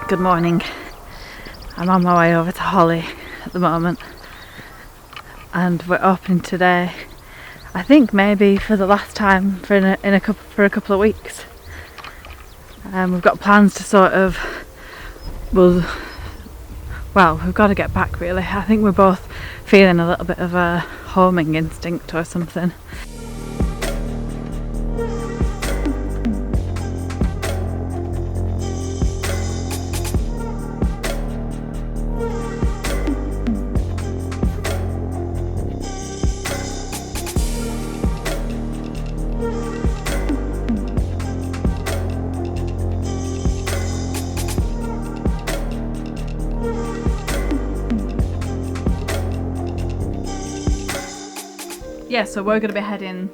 Good morning. I'm on my way over to Holly at the moment, and we're opening today. I think maybe for the last time for a couple of weeks. We've got plans to sort of, we've got to get back really. I think we're both feeling a little bit of a homing instinct or something. Yeah, so we're going to be heading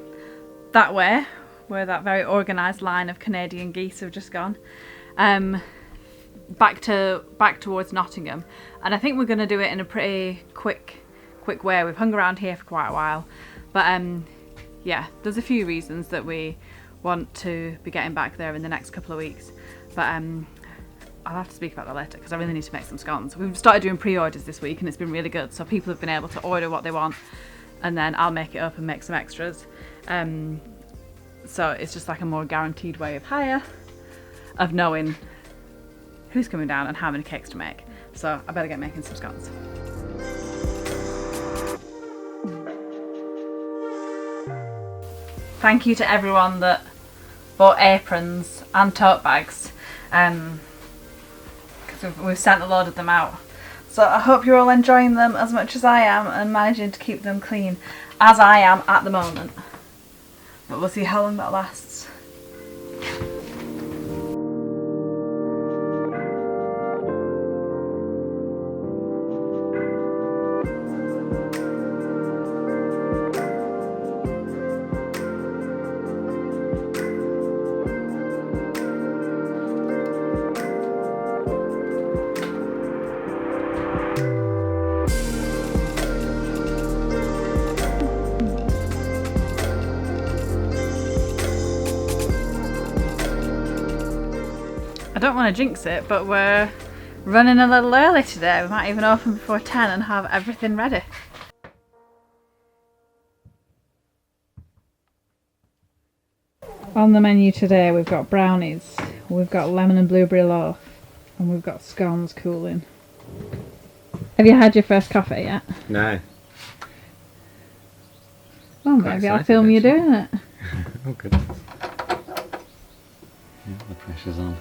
that way, where that very organised line of Canadian geese have just gone, back towards Nottingham, and I think we're going to do it in a pretty quick way. We've hung around here for quite a while, but yeah, there's a few reasons that we want to be getting back there in the next couple of weeks, but I'll have to speak about that later because I really need to make some scones. We've started doing pre-orders this week and it's been really good, so people have been able to order what they want, and then I'll make it up and make some extras. So it's just like a more guaranteed way of knowing who's coming down and how many cakes to make. So I better get making some scones. Thank you to everyone that bought aprons and tote bags, because we've sent a load of them out. So I hope you're all enjoying them as much as I am and managing to keep them clean as I am at the moment. But we'll see how long that lasts. I don't want to jinx it, but we're running a little early today. We might even open before 10 and have everything ready. On the menu today we've got brownies, we've got lemon and blueberry loaf, and we've got scones cooling. Have you had your first coffee yet? No. Well, maybe I'll film you doing it. Oh goodness. Yeah, the pressure's on.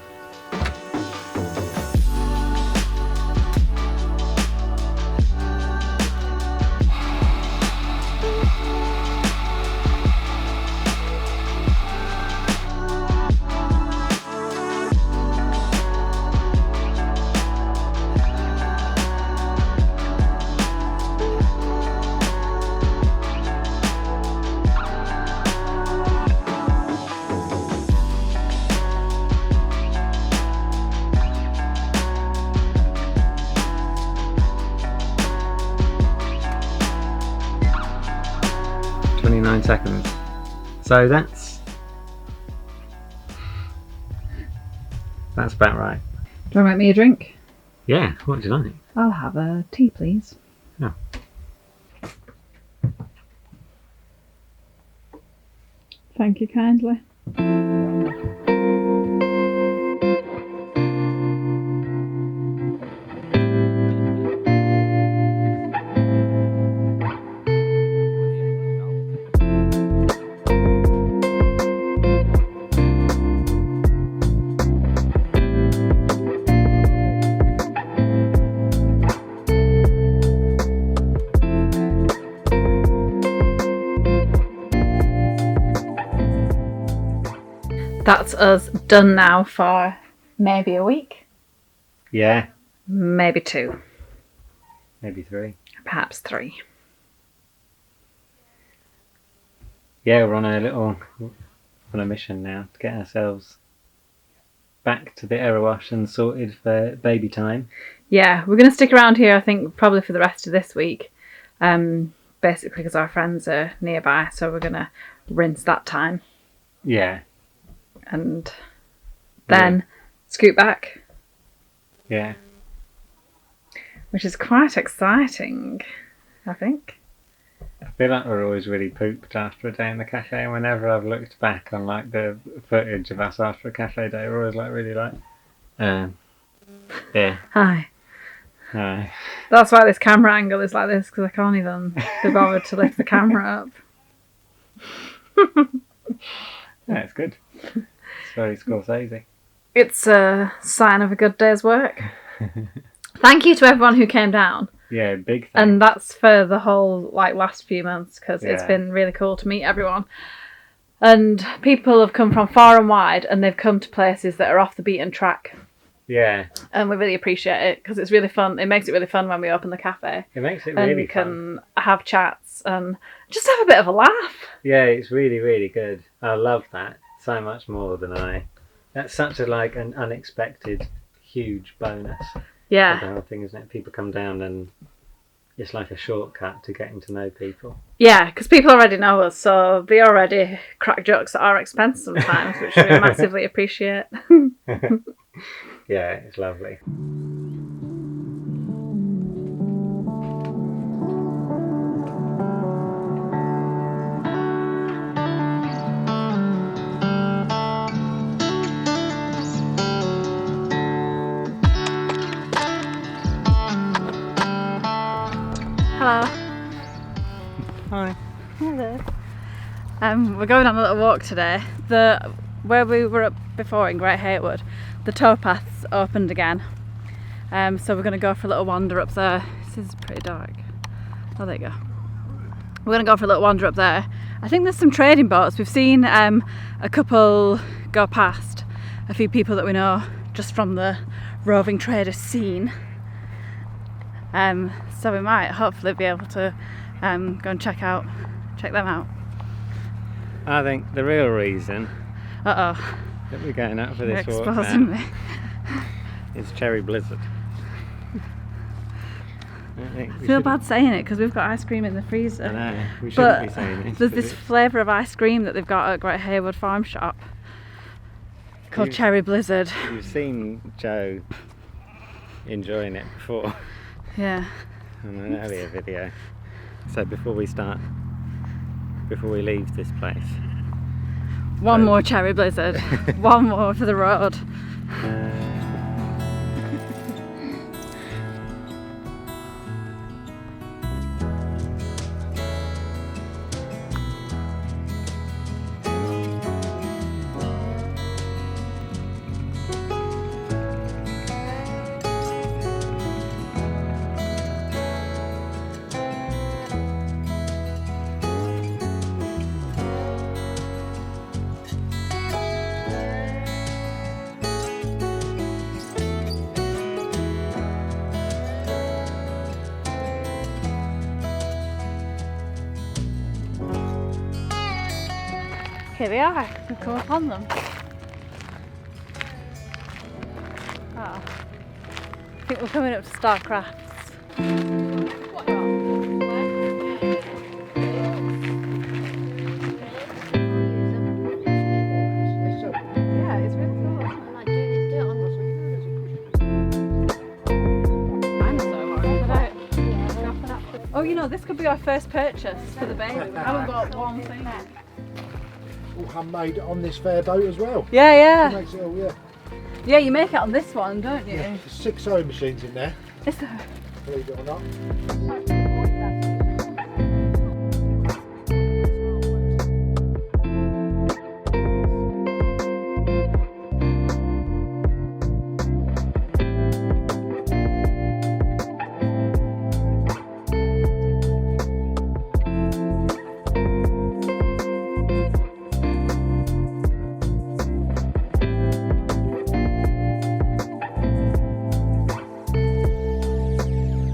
Seconds. So that's about right. Do you want to make me a drink? Yeah, what do you like? I'll have a tea, please. Oh. Thank you kindly. That's us done now for maybe a week. Yeah. Maybe 2. Maybe 3. Perhaps 3. Yeah, we're on a mission now to get ourselves back to the error wash and sorted for baby time. Yeah, we're going to stick around here I think probably for the rest of this week. Basically because our friends are nearby, so we're going to rinse that time. Yeah. And then scoot back. Yeah. which is quite exciting, I think. I feel like we're always really pooped after a day in the cafe, and whenever I've looked back on like the footage of us after a cafe day, we're always like really like, yeah. Hi. Hi. That's why this camera angle is like this, because I can't even be bothered to lift the camera up. Yeah, it's good. It's very Scorsese. It's a sign of a good day's work. Thank you to everyone who came down. Yeah, big thanks. And that's for the whole last few months, because it's Yeah. been really cool to meet everyone. And people have come from far and wide, and they've come to places that are off the beaten track. Yeah. And we really appreciate it, because it's really fun. It makes it really fun when we open the cafe. It makes it And really we fun. can have chats and just have a bit of a laugh. Yeah, it's really, really good. I love that so much more than I. That's such a an unexpected, huge bonus. Yeah. Of the whole thing, isn't it? People come down and it's like a shortcut to getting to know people. Yeah, because people already know us, so they already crack jokes at our expense sometimes, which we massively appreciate. Yeah, it's lovely. Hello. Hi. Hello. We're going on a little walk today. Where we were up before in Great Haywood, the towpath's opened again. So we're going to go for a little wander up there. This is pretty dark. Oh, there you go. We're going to go for a little wander up there. I think there's some trading boats. We've seen a couple go past, a few people that we know just from the roving trader scene. So we might hopefully be able to go and check them out. I think the real reason that we're going out for this walk exposing now me. is Cherry Blizzard. I feel bad saying it because we've got ice cream in the freezer. I know, we shouldn't be saying it. There's this flavour of ice cream that they've got at Great Haywood Farm Shop called Cherry Blizzard. You've seen Jo enjoying it before. Yeah. On an earlier video. So before we leave this place. One more Cherry Blizzard. One more for the road. Here they are. We've come upon them. Oh. I think we're coming up to Star Crafts. Oh, you know, this could be our first purchase for the baby. We haven't got one thing. All handmade on this fair boat as well. Yeah, yeah. Makes it all, yeah. Yeah, you make it on this one, don't you? Yeah. There's 6 sewing machines in there, Is there? believe it or not.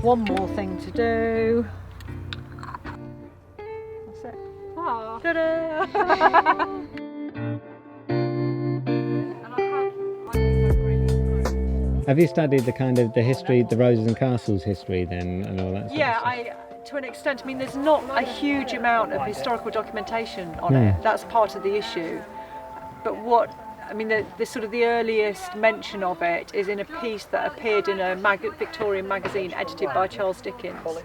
One more thing to do. That's it. Oh. Ta-da! Have you studied the history, the Roses and Castles history then, and all that sort Yeah, of stuff? to an extent. I mean, there's not a huge amount of historical documentation on it. That's part of the issue. But what I mean, the sort of the earliest mention of it is in a piece that appeared in a Victorian magazine edited by Charles Dickens.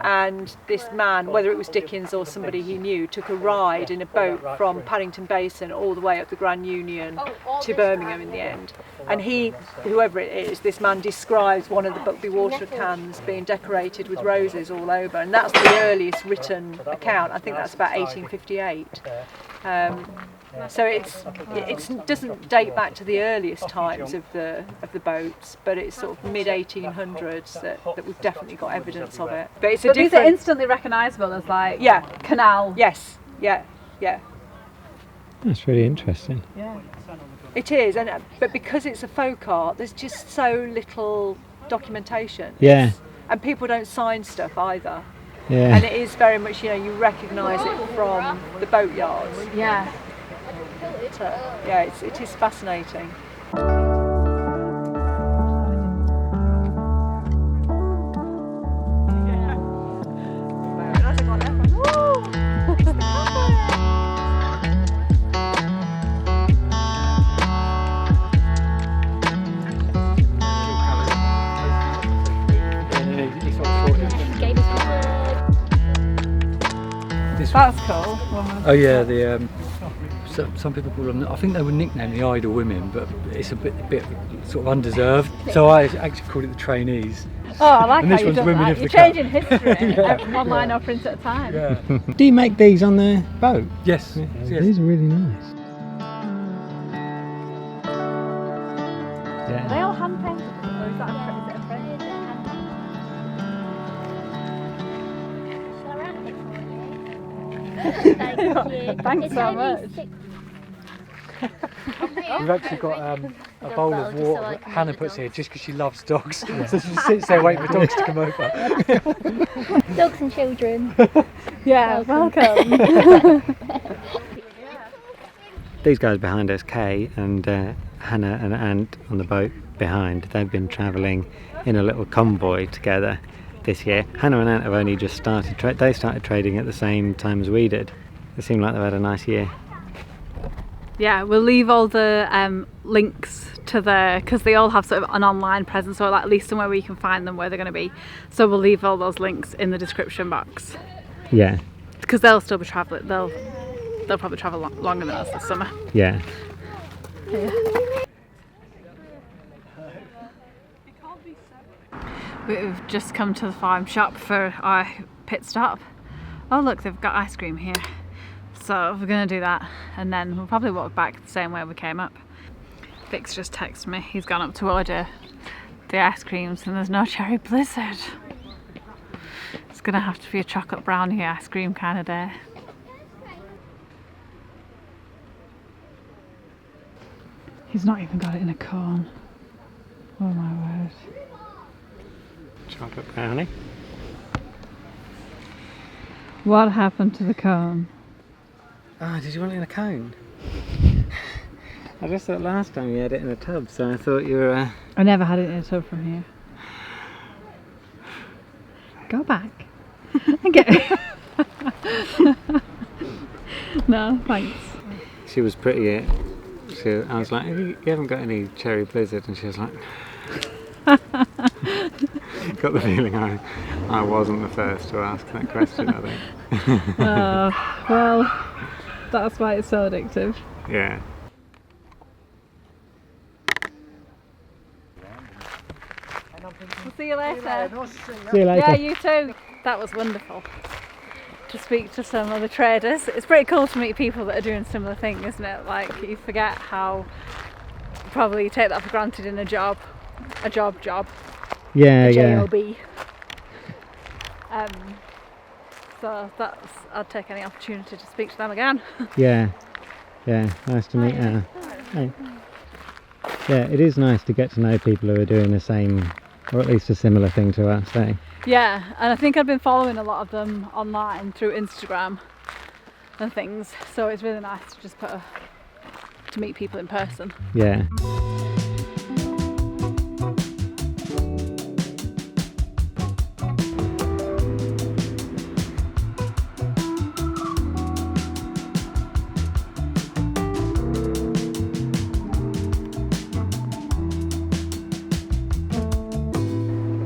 And this man, whether it was Dickens or somebody he knew, took a ride in a boat from Paddington Basin all the way up the Grand Union to Birmingham in the end. And he, whoever it is, this man describes one of the Buckby water cans being decorated with roses all over, and that's the earliest written account. I think that's about 1858. So it doesn't date back to the earliest times of the boats, but it's sort of mid 1800s that we've definitely got evidence of it. But it's these are instantly recognisable as like Canal. Yes, yeah. That's really interesting. Yeah. It is, but because it's a folk art, there's just so little documentation. Yeah. And people don't sign stuff either. Yeah. And it is very much, you recognise it from the boatyards. Yeah. So, yeah, it is fascinating. That's cool. Oh yeah, some people call them, I think they were nicknamed the Idle Women, but it's a bit sort of undeserved. So I actually called it the Trainees. Oh, I like And how this you've one's done Women that. of You're the Cup. changing history online or print at a time. Yeah. Do you make these on the boat? Yes. Yes. These are really nice. Are they all hand painted? Or is it a print? Thanks so much. We've actually got a bowl of water that Hannah puts here just because she loves dogs. So she sits there waiting for dogs to come over. Dogs and children. Yeah, welcome. These guys behind us, Kay and Hannah and Ant on the boat behind, they've been travelling in a little convoy together this year. Hannah and Ant have only just started, they started trading at the same time as we did. It seemed like they've had a nice year. Yeah, we'll leave all the links to because they all have sort of an online presence, or at least somewhere where you can find them where they're going to be. So we'll leave all those links in the description box. Yeah. Because they'll still be travelling, they'll probably travel longer than us this summer. Yeah. We've just come to the farm shop for our pit stop. Oh look, they've got ice cream here. So we're going to do that and then we'll probably walk back the same way we came up. Vic's just texted me. He's gone up to order the ice creams and there's no cherry blizzard. It's going to have to be a chocolate brownie ice cream kind of day. He's not even got it in a cone. Oh my word. Chocolate brownie. What happened to the cone? Oh, did you want it in a cone? I just thought last time you had it in a tub, so I thought you were... I never had it in a tub from here. Go back and get it. No, thanks. She was pretty... I was like, you haven't got any cherry blizzard, and she was like... Got the feeling I wasn't the first to ask that question, I think. Well, that's why it's so addictive. Yeah. We'll see you later. See you later. Yeah, you too. That was wonderful to speak to some other traders. It's pretty cool to meet people that are doing similar things, isn't it? Like, you forget how probably you take that for granted in a job. Yeah, a yeah. job. So I'd take any opportunity to speak to them again. Yeah. Yeah, nice to meet Anna. Hey. Yeah, it is nice to get to know people who are doing the same, or at least a similar thing to us, eh? Yeah, and I think I've been following a lot of them online through Instagram and things, so it's really nice to just to meet people in person. Yeah.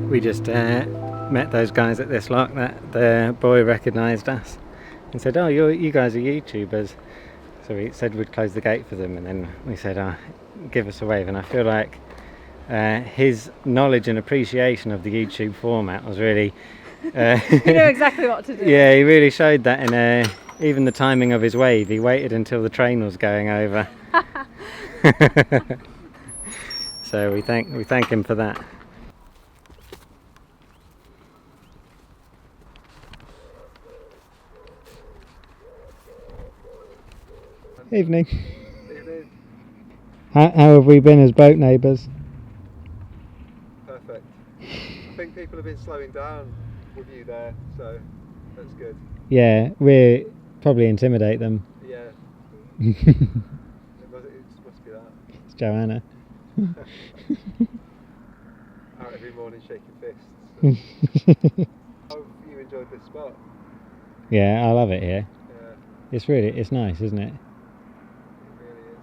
we just met those guys at this lock. That the boy recognised us and said, "Oh, you guys are YouTubers." So we said we'd close the gate for them, and then we said, "Oh, give us a wave." And I feel like his knowledge and appreciation of the YouTube format was really... You know exactly what to do. Yeah, he really showed that in even the timing of his wave. He waited until the train was going over. So we thank him for that. Evening. How have we been as boat neighbours? Perfect. I think people have been slowing down with you there, so that's good. Yeah, we probably intimidate them. Yeah. it must be that. It's Joanna. Out every morning shaking fists. How have you enjoyed this spot? Yeah, I love it here. Yeah, It's nice, isn't it? it really is.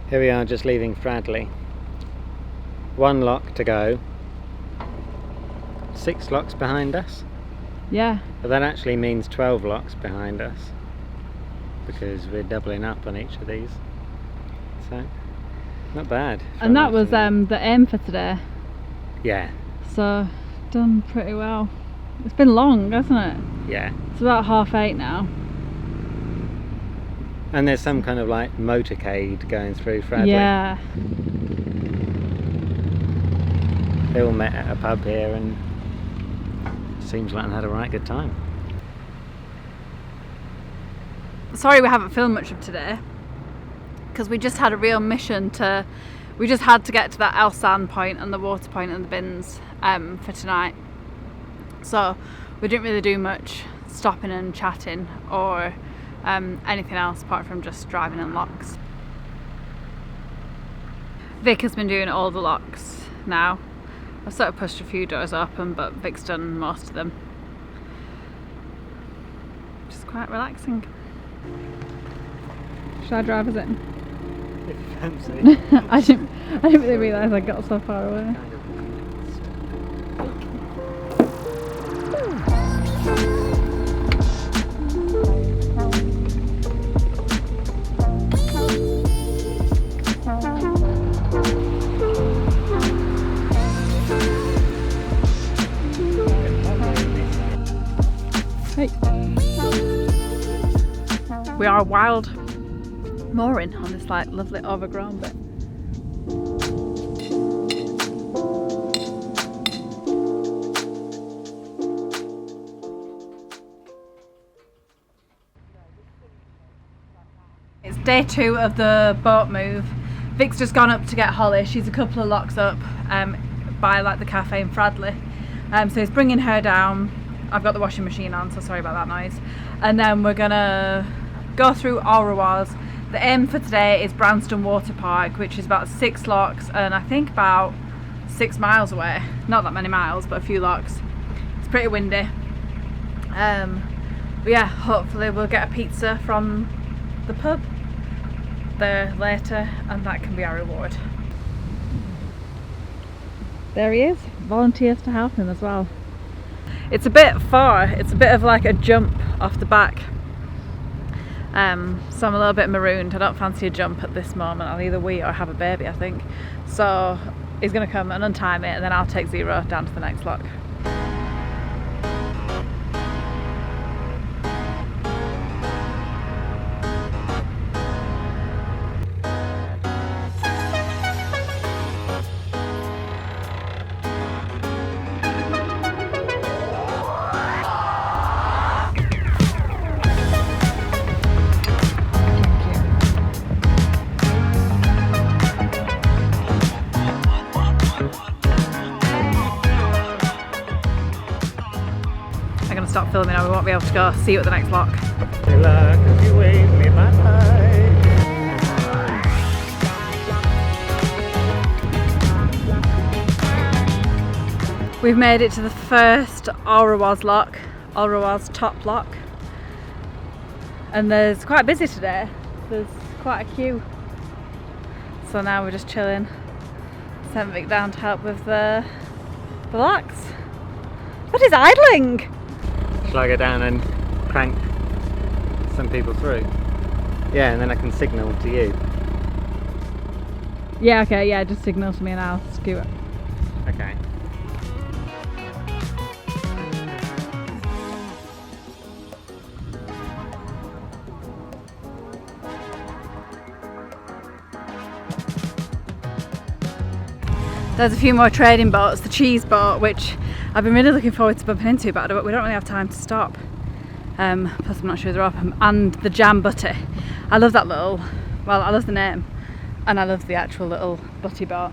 Here we are, just leaving Fradley. 1 lock to go. 6 locks behind us. Yeah. But that actually means 12 locks behind us, because we're doubling up on each of these. So, not bad. And that was the aim for today. Yeah, So, done pretty well. It's been long, hasn't it? yeah. It's about 8:30 now. And there's some kind of like motorcade going through Fradley. Yeah. They all met at a pub here and seems like they had a right good time. Sorry we haven't filmed much of today, because we just had a real mission to... We just had to get to that Elsan point and the water point and the bins for tonight. So we didn't really do much stopping and chatting or anything else apart from just driving in locks. Vic has been doing all the locks now. I've sort of pushed a few doors open, but Vic's done most of them. Just quite relaxing. Should I drive us in? If you fancy. I didn't really realise I got so far away. Hey. We are wild mooring on this like lovely overgrown bit. It's day 2 of the boat move. Vic's just gone up to get Holly. She's a couple of locks up by like the cafe in Fradley. So he's bringing her down. I've got the washing machine on, so sorry about that noise. And then we're gonna go through Auroirs. The aim for today is Branston Water Park, which is about 6 locks and I think about 6 miles away. Not that many miles, but a few locks. It's pretty windy. But yeah, hopefully we'll get a pizza from the pub there later, and that can be our reward. There he is, volunteers to help him as well. It's a bit far, it's a bit of like a jump off the back. So I'm a little bit marooned. I don't fancy a jump at this moment. I'll either wee or have a baby, I think. So he's going to come and untime it, and then I'll take 0 down to the next lock. Stop filming or we won't be able to go. See you at the next lock. Good luck as you wave me bye-bye. We've made it to the first Aurowas lock, Aurowas top lock, and there's quite busy today. There's quite a queue. So now we're just chilling. Sent Vic down to help with the locks. What is idling? Shall I go down and crank some people through? Yeah, and then I can signal to you. Yeah, okay, yeah, just signal to me and I'll scoot it. Okay. There's a few more trading boats, the cheese boat, which I've been really looking forward to bumping into, but we don't really have time to stop. Plus I'm not sure they're open. And the jam butty. I love that little, well, I love the name, and I love the actual little butty boat.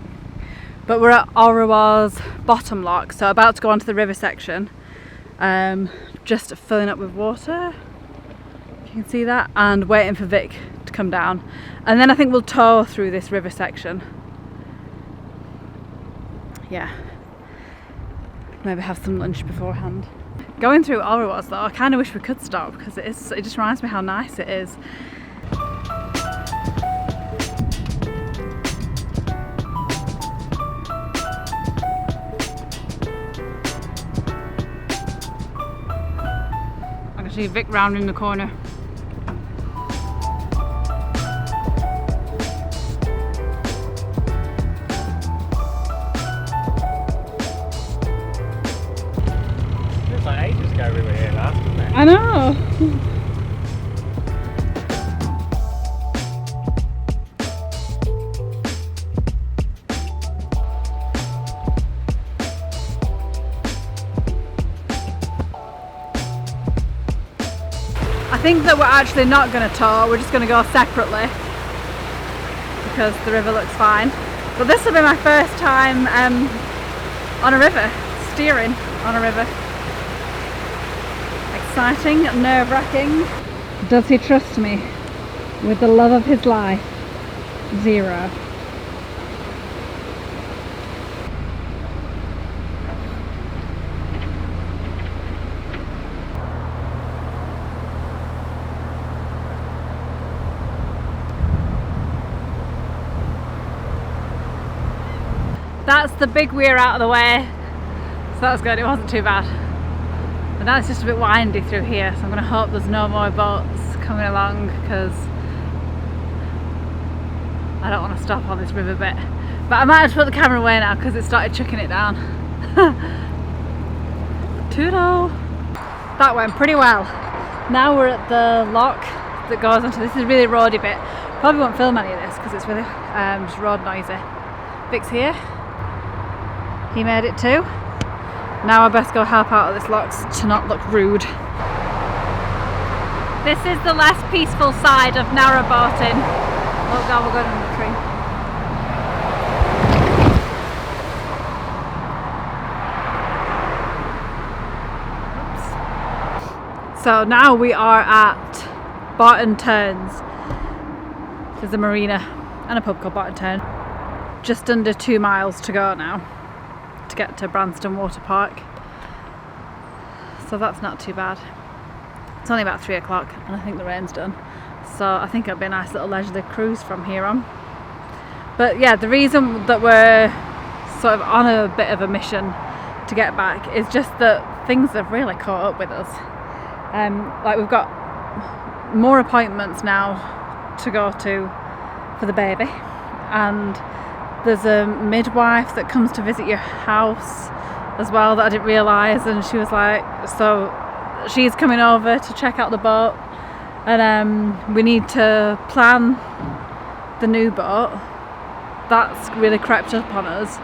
But we're at Aurowas bottom lock, so about to go onto the river section. Just filling up with water, if you can see that, and waiting for Vic to come down. And then I think we'll tow through this river section. Yeah, maybe have some lunch beforehand. Going through Aurowas though, I kind of wish we could stop because it just reminds me how nice it is. I can see Vic round in the corner. We were here last, didn't it? I know. I think that we're actually not going to tow, we're just going to go separately because the river looks fine. But this will be my first time on a river, steering on a river. Exciting, nerve-wracking. Does he trust me with the love of his life? 0. That's the big weir out of the way, so that was good, it wasn't too bad. But now it's just a bit windy through here, so I'm going to hope there's no more boats coming along because I don't want to stop on this river bit. But I might have to put the camera away now because it started chucking it down. Toodle! That went pretty well. Now we're at the lock that goes onto, this is a really roady bit. Probably won't film any of this because it's really just road noisy. Vic's here. He made it too. Now I best go help out at this lock to not look rude. This is the less peaceful side of narrowboating. Oh god, we're going under the tree. Oops. So now we are at Barton Turns. There's a marina and a pub called Barton Turn. Just under 2 miles to go now to get to Branston Water Park, so that's not too bad. It's only about 3 o'clock and I think the rain's done, so I think it'll be a nice little leisurely cruise from here on. But yeah, the reason that we're sort of on a bit of a mission to get back is just that things have really caught up with us. Like we've got more appointments now to go to for the baby, and there's a midwife that comes to visit your house as well that I didn't realise, and she was like, so she's coming over to check out the boat, and we need to plan the new boat. That's really crept up on us.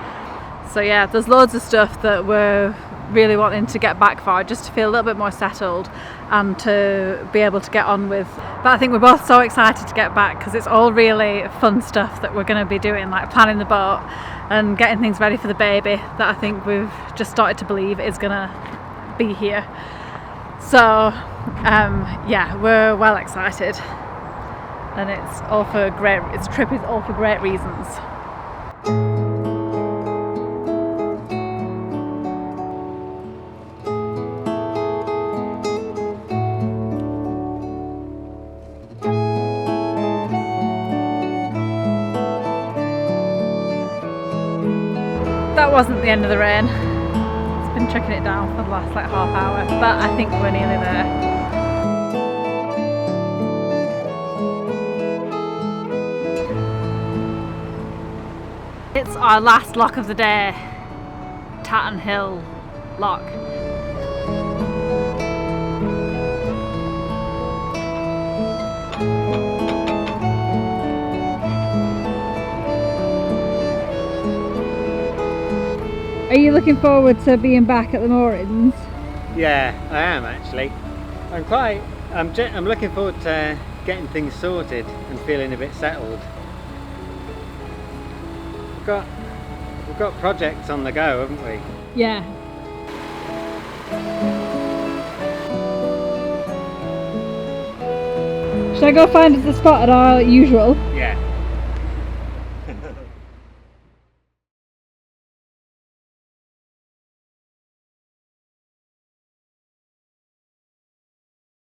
So yeah, there's loads of stuff that we're really wanting to get back for, just to feel a little bit more settled and to be able to get on with. But I think we're both so excited to get back because it's all really fun stuff that we're going to be doing, like planning the boat and getting things ready for the baby that I think we've just started to believe is going to be here. So yeah, we're well excited, and it's all for great, this trip is all for great reasons. wasn't the end of the rain. It's been chucking it down for the last like half hour, but I think we're nearly there. It's our last lock of the day, Tatton Hill Lock. Are you looking forward to being back at the moorings? Yeah, I am actually. I'm looking forward to getting things sorted and feeling a bit settled. We've got projects on the go, haven't we? Yeah. Should I go find us a spot at our usual? Yeah.